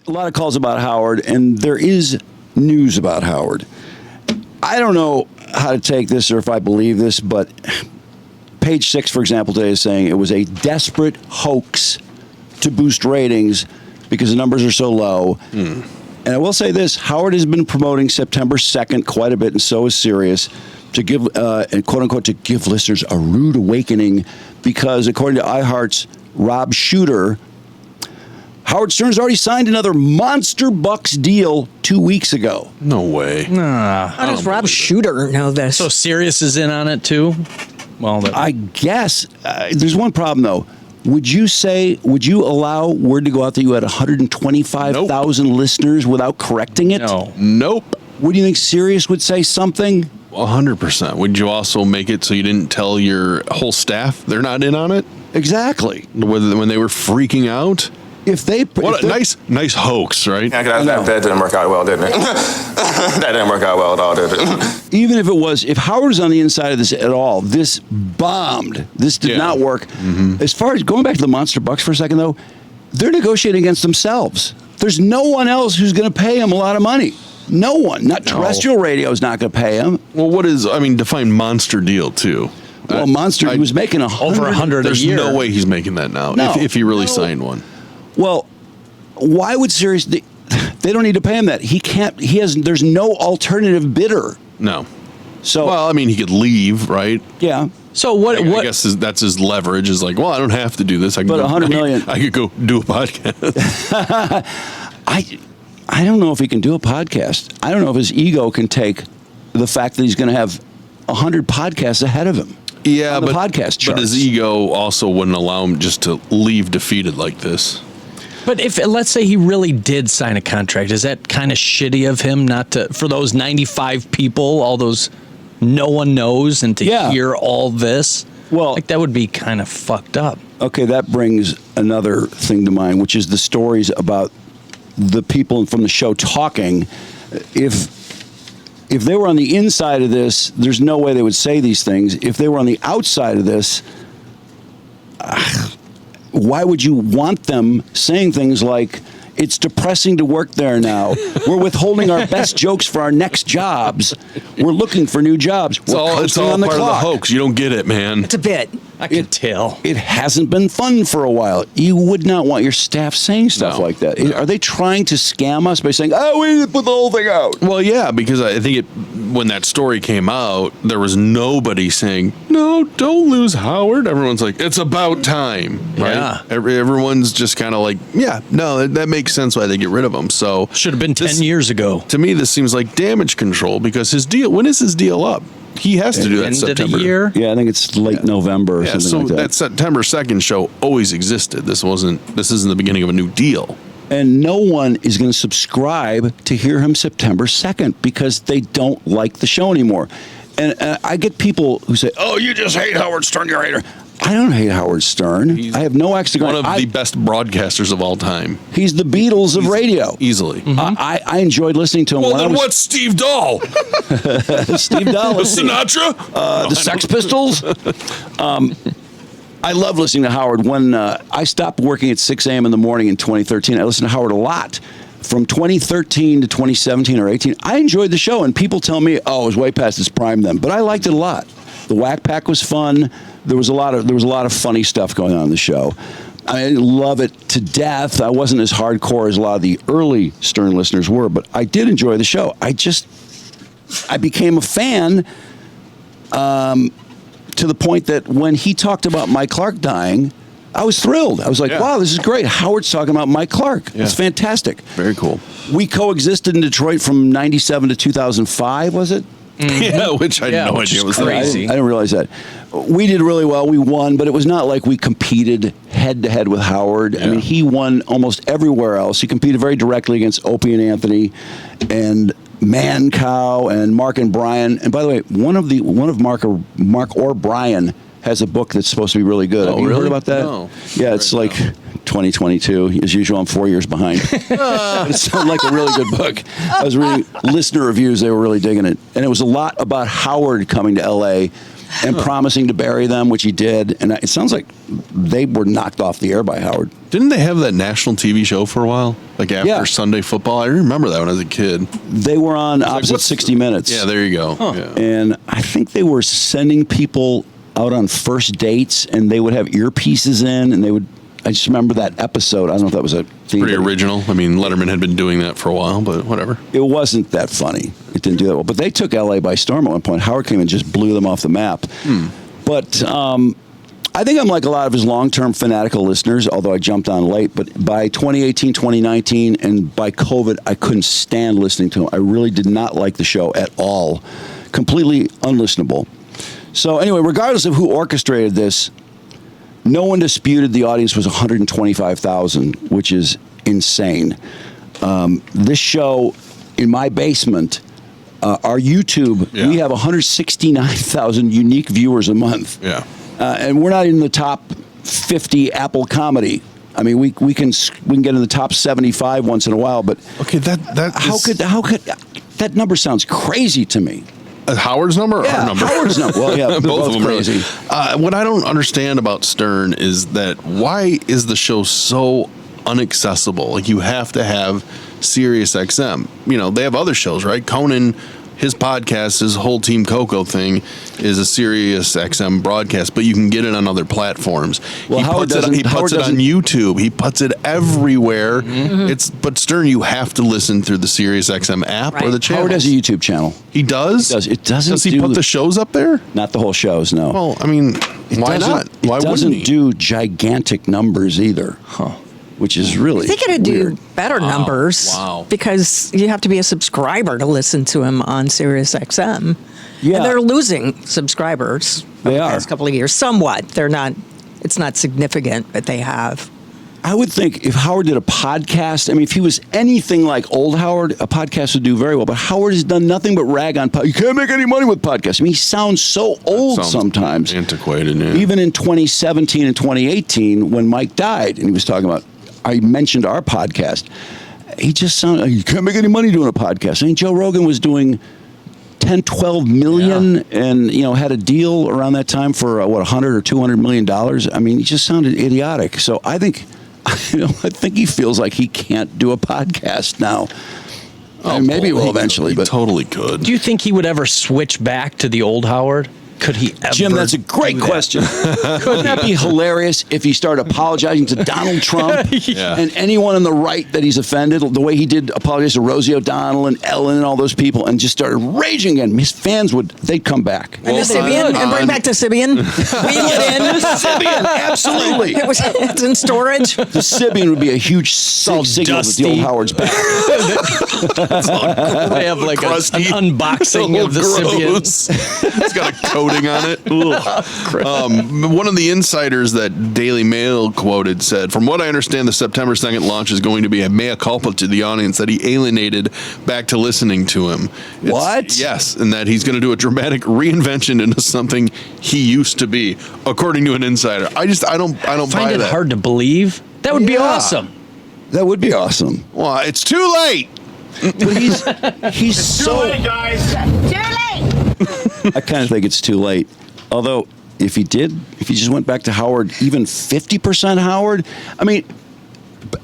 a lot of calls about Howard, and there is news about Howard. I don't know how to take this or if I believe this, but Page 6, for example, today is saying it was a desperate hoax to boost ratings because the numbers are so low. And I will say this, Howard has been promoting September 2nd quite a bit, and so is Sirius, to give, and quote unquote, to give listeners a rude awakening because according to iHeart's Rob Shooter, Howard Stern's already signed another monster bucks deal 2 weeks ago. No way. How does Rob Shooter know this? So Sirius is in on it too? Well, I guess there's one problem though. Would you allow word to go out that you had 125,000 listeners without correcting it? no. Nope. Would you think Sirius would say something? 100%. Would you also make it so you didn't tell your whole staff they're not in on it? Exactly. When they were freaking out? If they What a nice hoax, right? Yeah, that didn't work out well, didn't it? That didn't work out well at all, did it? Even if Howard was on the inside of this at all, this bombed. This did not work. As far as going back to the Monster Bucks for a second, though, they're negotiating against themselves. There's no one else who's going to pay them a lot of money. No one. Not terrestrial radio is not going to pay them. Well, define monster deal, too. Well, Monster, he was making over 100 a There's year. no way he's making that now, No. if he really signed one. Well, why would Sirius? They don't need to pay him that. He can't. There's no alternative bidder. No. So Well, I mean, he could leave, right? yeah. So what? I guess that's his leverage. Is like, well, I don't have to do this. I can But go, 100 million. I could go do a podcast. I don't know if he can do a podcast. I don't know if his ego can take the fact that he's going to have 100 podcasts ahead of him. Yeah, on the but podcast charts. But his ego also wouldn't allow him just to leave defeated like this. But if let's say he really did sign a contract, is that kind of shitty of him not to, for those 95 people, all those no one knows, and to hear all this? Well, like that would be kind of fucked up. Okay, that brings another thing to mind, which is the stories about the people from the show talking. If they were on the inside of this, there's no way they would say these things. If they were on the outside of this, why would you want them saying things like, it's depressing to work there now. We're withholding our best jokes for our next jobs. We're looking for new jobs. It's all on the part clock. of the hoax. You don't get it, man. It's a bit. I can tell. It hasn't been fun for a while. You would not want your staff saying stuff like that. No. Are they trying to scam us by saying, oh, we need to put the whole thing out? Well, yeah, because I think when that story came out, there was nobody saying, no, don't lose Howard. Everyone's like, it's about time, right? Yeah. Everyone's just kind of like, yeah, no, that makes sense why they get rid of him. So Should have been 10 years ago. To me, this seems like damage control because his deal, when is his deal up? He has to do that End September. of the year. Yeah, I think it's late November or something so like that. that September 2nd show always existed. This isn't the beginning of a new deal. And no one is going to subscribe to hear him September 2nd because they don't like the show anymore. And I get people who say, oh, you just hate Howard Stern, you're a hater. I don't hate Howard Stern. I have no axe to grind. One of the best broadcasters of all time. He's the Beatles of radio. Easily. I enjoyed listening to him. Well, when then what's Steve Dahl? Steve Dahl? Sinatra? The Sex Pistols? I love listening to Howard. When I stopped working at 6 a.m. in the morning in 2013, I listened to Howard a lot. From 2013 to 2017 or 18, I enjoyed the show, and people tell me, oh, it was way past its prime then. But I liked it a lot. The Whack Pack was fun. There was a lot of funny stuff going on in the show. I love it to death. I wasn't as hardcore as a lot of the early Stern listeners were, but I did enjoy the show. I became a fan to the point that when he talked about Mike Clark dying, I was thrilled. I was like, wow, this is great. Howard's talking about Mike Clark. It's fantastic. Very cool. We coexisted in Detroit from 97 to 2005, was it? Yeah, which I had no idea was crazy. I didn't realize that. We did really well. We won, but it was not like we competed head-to-head with Howard. I mean, he won almost everywhere else. He competed very directly against Opie and Anthony and Man Cow and Mark and Brian. And by the way, one of Mark or Brian has a book that's supposed to be really good. Oh, Have you really? heard about that? No. Yeah, it's like 2022. As usual, I'm 4 years behind. It sounded like a really good book. I was reading listener reviews. They were really digging it. And it was a lot about Howard coming to L.A. and promising to bury them, which he did. And it sounds like they were knocked off the air by Howard. Didn't they have that national TV show for a while? Like after Yeah. Sunday football? I remember that when I was a kid. They were on opposite what's- 60 Minutes. Yeah, there you go. Yeah. And I think they were sending people out on first dates, and they would have earpieces in, and they would. I just remember that episode. I don't know if that was a theme. Pretty original. I mean, Letterman had been doing that for a while, but whatever. It wasn't that funny. It didn't do that well. But they took LA by storm at one point. Howard came and just blew them off the map. But I think I'm like a lot of his long-term fanatical listeners, although I jumped on late. But by 2018, 2019, and by COVID, I couldn't stand listening to him. I really did not like the show at all. Completely unlistenable. So anyway, regardless of who orchestrated this, no one disputed the audience was 125,000, which is insane. This show, in my basement, our YouTube, we have 169,000 unique viewers a month. Yeah. And we're not in the top 50 Apple comedy. I mean, we can get in the top 75 once in a while, but Okay, that how is- could that number sounds crazy to me? Howard's number or Yeah, our number? Howard's number. Well, yeah, they're both of them crazy. What I don't understand about Stern is that why is the show so inaccessible? Like you have to have Sirius XM. You know, they have other shows, right? Conan, his podcast, his whole Team Coco thing is a Sirius XM broadcast, but you can get it on other platforms. Well, Howard he puts doesn't- it on YouTube. He puts it everywhere. But Stern, you have to listen through the Sirius XM app or Right. the channel. Howard has a YouTube channel. He does? It doesn't Does he do- put the shows up there? Not the whole shows, no. Well, I mean, why doesn't- not? Why it wouldn't doesn't he? do gigantic numbers either, which is really I think it'd do weird. better numbers. Wow. Because you have to be a subscriber to listen to him on Sirius XM. Yeah. And they're losing subscribers They over the are. past couple of years. Somewhat. They're not, it's not significant, but they have. I would think if Howard did a podcast, I mean, if he was anything like old Howard, a podcast would do very well. But Howard has done nothing but rag on podcasts. You can't make any money with podcasts. I mean, he sounds so old Sounds sometimes. antiquated. Yeah. Even in 2017 and 2018, when Mike died, and he was talking about, I mentioned our podcast, he just sounded like, you can't make any money doing a podcast. I mean, Joe Rogan was doing 10, 12 million and, you know, had a deal around that time for, 100 or $200 million. I mean, he just sounded idiotic. So I think, I think he feels like he can't do a podcast now. And maybe he will eventually, He but totally could. Do you think he would ever switch back to the old Howard? Could he ever? Jim, that's a great do that? question. Couldn't that be hilarious if he started apologizing to Donald Trump Yeah. and anyone on the right that he's offended, the way he did apologize to Rosie O'Donnell and Ellen and all those people, and just started raging again? His fans they'd come back. And the Sibian, and bring back the Sibian. Wheel it in. Sibian, absolutely. It's in storage. The Sibian would be a huge all signal that the dusty. old Howard's back. They have like an Crusty. unboxing of the Sibian. It's got a coating on it. One of the insiders that Daily Mail quoted said, "From what I understand, the September 2nd launch is going to be a mea culpa to the audience that he alienated back to listening to him." What? Yes, and that he's going to do a dramatic reinvention into something he used to be, according to an insider. I don't Find buy it that. hard to believe. That would be Yeah. awesome. That would be awesome. Well, it's too late. But he's so. I kind of think it's too late. Although, if he just went back to Howard, even 50% Howard, I mean,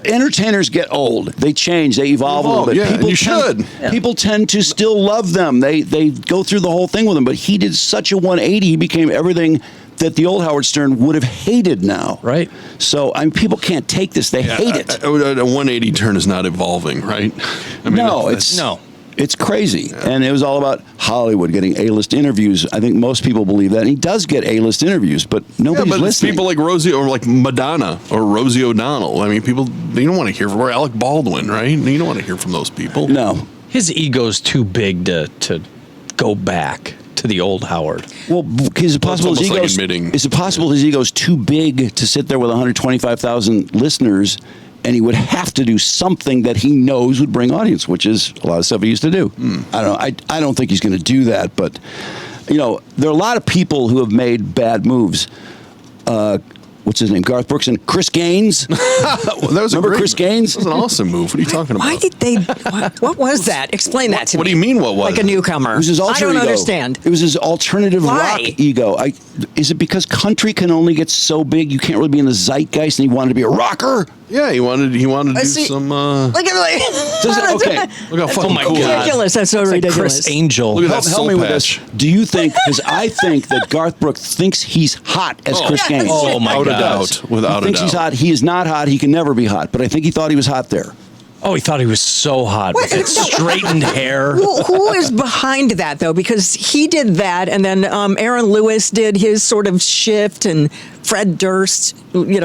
entertainers get old. They change. They evolve a little bit. Yeah, and you should. People tend to still love them. They go through the whole thing with them. But he did such a 180. He became everything that the old Howard Stern would have hated now. Right. So, I mean, people can't take this. They hate it. A 180 turn is not evolving, right? I mean, No, it's crazy. And it was all about Hollywood getting A-list interviews. I think most people believe that. And he does get A-list interviews, but nobody's but it's listening. people like Rosie or like Madonna or Rosie O'Donnell. I mean, people, they don't want to hear from or Alec Baldwin, right? You don't want to hear from those people. No. His ego's too big to go back to the old Howard. Well, is it possible almost his like ego's admitting- is it possible his ego's too big to sit there with 125,000 listeners, and he would have to do something that he knows would bring audience, which is a lot of stuff he used to do. I don't know. I don't think he's going to do that, but you know, there are a lot of people who have made bad moves. what's his name? Garth Brooks and Chris Gaines. That was Remember a great Chris Gaines? That was an awesome move. What are you talking about? Why did they? What was that? Explain that to me. What do you mean? What was like a it? newcomer? It was his alter I don't ego. understand. It was his alternative Why? rock ego. Is it because country can only get so big you can't really be in the zeitgeist, and he wanted to be a rocker? Yeah, he wanted to do see. some. Look at Okay. Look how fucking my cool. God. ridiculous. That's so It's like ridiculous. Chris Angel. Look at Help, that help soul me with patch. this. Do you think? Because I think that Garth Brooks thinks he's hot as Chris Gaines. Oh, my Without a God. doubt. Without He thinks a doubt. he's hot. He is not hot. He can never be hot. But I think he thought he was hot there. Oh, he thought he was so hot with What? that straightened hair. Who is behind that though? Because he did that, and then Aaron Lewis did his sort of shift, and Fred Durst,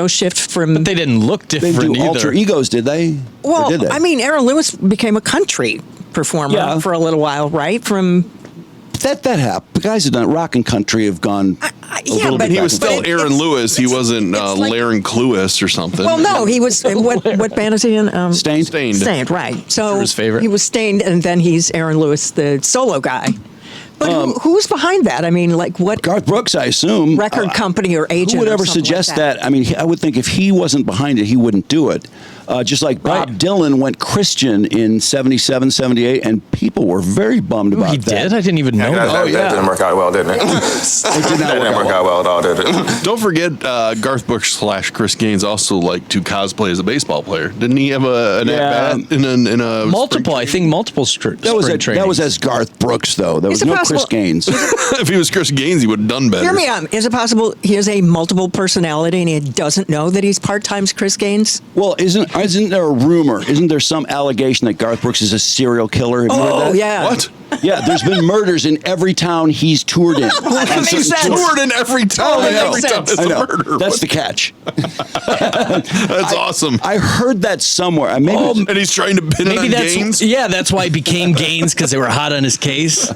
shift from. But they didn't look They different do either. alter egos, did they? Well, Or did they? I mean, Aaron Lewis became a country performer Yeah. for a little while, right? From that happened. The guys who done rock and country have gone. yeah, little but bit He was back and still But Aaron it's- Lewis. He wasn't it's like- Larry Cluis or something. well, no, he was. What band is he in? Stained. Stained. Stained, right? So His favorite. he was Stained, and then he's Aaron Lewis, the solo guy. But who's behind that? I mean, like what Garth Brooks, I assume. record company or agent? Who would or ever something suggest like that? I mean, I would think if he wasn't behind it, he wouldn't do it. Just like Bob Right. Dylan went Christian in 77, 78, and people were very bummed about He that. did? I didn't even know That, that. that didn't work out well, didn't it? It did not That didn't work work out out well at all, did it? Don't forget, Garth Brooks / Chris Gaines also liked to cosplay as a baseball player. Didn't he have an Yeah. at-bat in a Multiple, I think multiple That was spring that was trainings. as Garth Brooks, though. There was it no possible- Chris Gaines. If he was Chris Gaines, he would have done better. Hear me out. Is it possible he has a multiple personality and he doesn't know that he's part-time Chris Gaines? Well, isn't there a rumor? Isn't there some allegation that Garth Brooks is a serial killer? Have you heard Oh, that? yeah. What? Yeah, there's been murders in every town he's toured in. That makes He's sense. toured in every town. that and makes every town sense. is I a know. murder. That's the catch. That's awesome. I heard that somewhere. Maybe And he's trying to pin it Maybe on that's Gaines. yeah. That's why he became Gaines because they were hot on his case.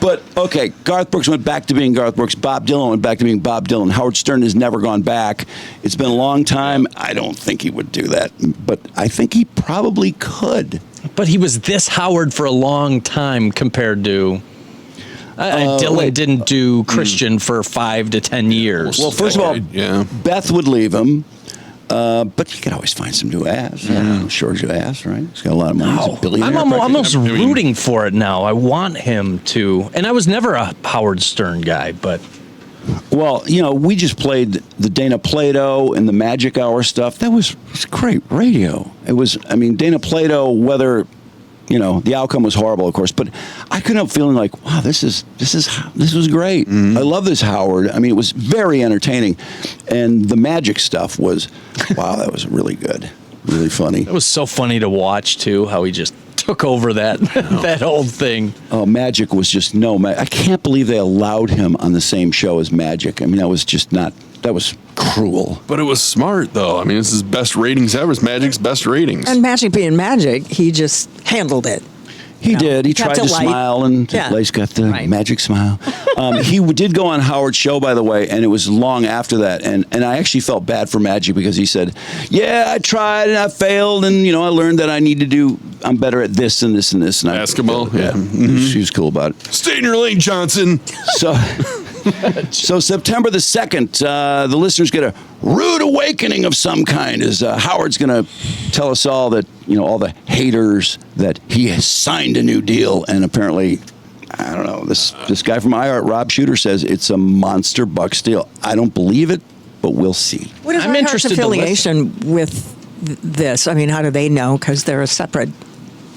But, okay, Garth Brooks went back to being Garth Brooks. Bob Dylan went back to being Bob Dylan. Howard Stern has never gone back. It's been a long time. I don't think he would do that. But I think he probably could. But he was this Howard for a long time compared to. Dylan wait. didn't do Christian for 5 to 10 years. Well, first of all, Yeah. Beth would leave him. But you could always find some new ass. Shortage of ass, right? He's got a lot of money. He's a billionaire. I'm almost I mean- rooting for it now. I want him to. And I was never a Howard Stern guy, but Well, we just played the Dana Plato and the Magic Hour stuff. That was great radio. It was, Dana Plato, whether, the outcome was horrible, of course, but I couldn't help feeling like, wow, this was great. I love this Howard. It was very entertaining. And the magic stuff was, wow, that was really good. Really funny. it was so funny to watch too, how he just took over that that whole thing. Oh, Magic was just I can't believe they allowed him on the same show as Magic. That was just not. That was cruel. But it was smart, though. It's his best ratings ever. It's Magic's best ratings. And Magic being Magic, he just handled it. He did. He kept tried it to light. smile, and Yeah. Lace got the Right. magic smile. He did go on Howard's show, by the way, and it was long after that. And I actually felt bad for Magic because he said, "Yeah, I tried and I failed, and I learned that I'm better at this and this and this." And Basketball? Yeah. She was cool about it. Stay in your lane, Johnson. So September the 2nd, the listeners get a rude awakening of some kind as Howard's going to tell us all that, all the haters, that he has signed a new deal. And apparently, I don't know, this guy from iHeart, Rob Shooter, says it's a monster bucks deal. I don't believe it, but we'll see. What is I'm iHeart's interested to affiliation with this? How do they know? Because they're a separate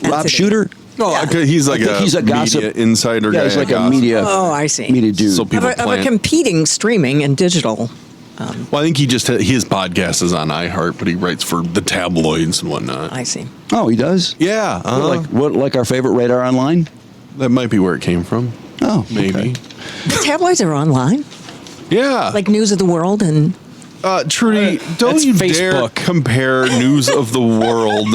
Rob entity. Shooter? Oh, Yeah. he's like I think a, he's a gossip media insider guy. Yeah, he's like a gossip. media, Oh, I see. media dude. So people Of a plan. competing streaming and digital. Well, I think his podcast is on iHeart, but he writes for the tabloids and whatnot. I see. Oh, he does? Yeah, Like our favorite Radar Online? that might be where it came from. Oh, Maybe. okay. The tabloids are online, Yeah. like News of the World and. Trudy, don't that's you dare Facebook. compare News of the World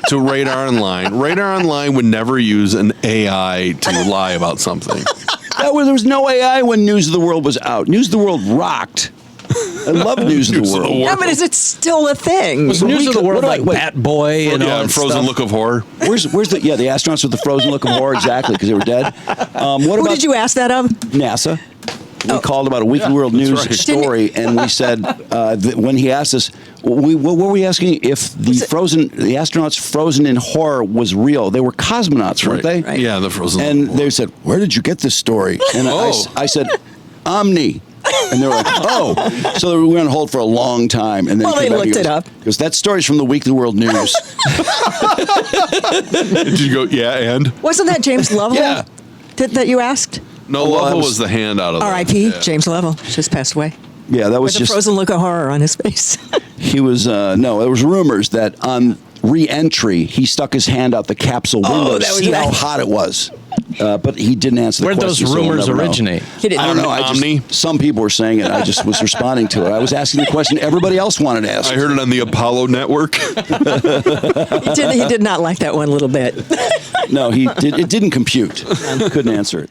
to Radar Online. Radar Online would never use an AI to lie about something. There was no AI when News of the World was out. News of the World rocked. I love News of the News of the World. World. Yeah, but is it still a thing? Was News of the World like wait. Bat Boy and all Yeah, that Frozen stuff? Look of Horror. Where's the astronauts with the frozen look of horror, exactly, because they were dead. What Who about did you ask that of? NASA? we called about a Weekly World News right. story, and we said that when he asked us, what were we asking? If the astronauts frozen in horror was real? They were cosmonauts, weren't they? Right. Yeah, the frozen. And they said, "Where did you get this story?" And I said, "Omni." And they were like, "Oh!" So we were on hold for a long time, and then Well, he came they back and looked it goes, up. because that story's from the Weekly World News. Did you go? Yeah, and Wasn't that James Lovell Yeah. that you asked? no, Well, Lovell I was- was the hand out of the- R.I.P. Yeah. James Lovell just passed away. Yeah, that was With a just frozen look of horror on his face. he was no. There was rumors that on re-entry he stuck his hand out the capsule window to that was see how bad. hot it was, but he didn't answer the Where'd question. those so we'll rumors never know. originate? He didn't I don't know. Omni? Some people were saying it. I just was responding to it. I was asking the question everybody else wanted to ask. I heard it on the Apollo Network. He did not like that one little bit. No, he did. It didn't compute. Couldn't answer it.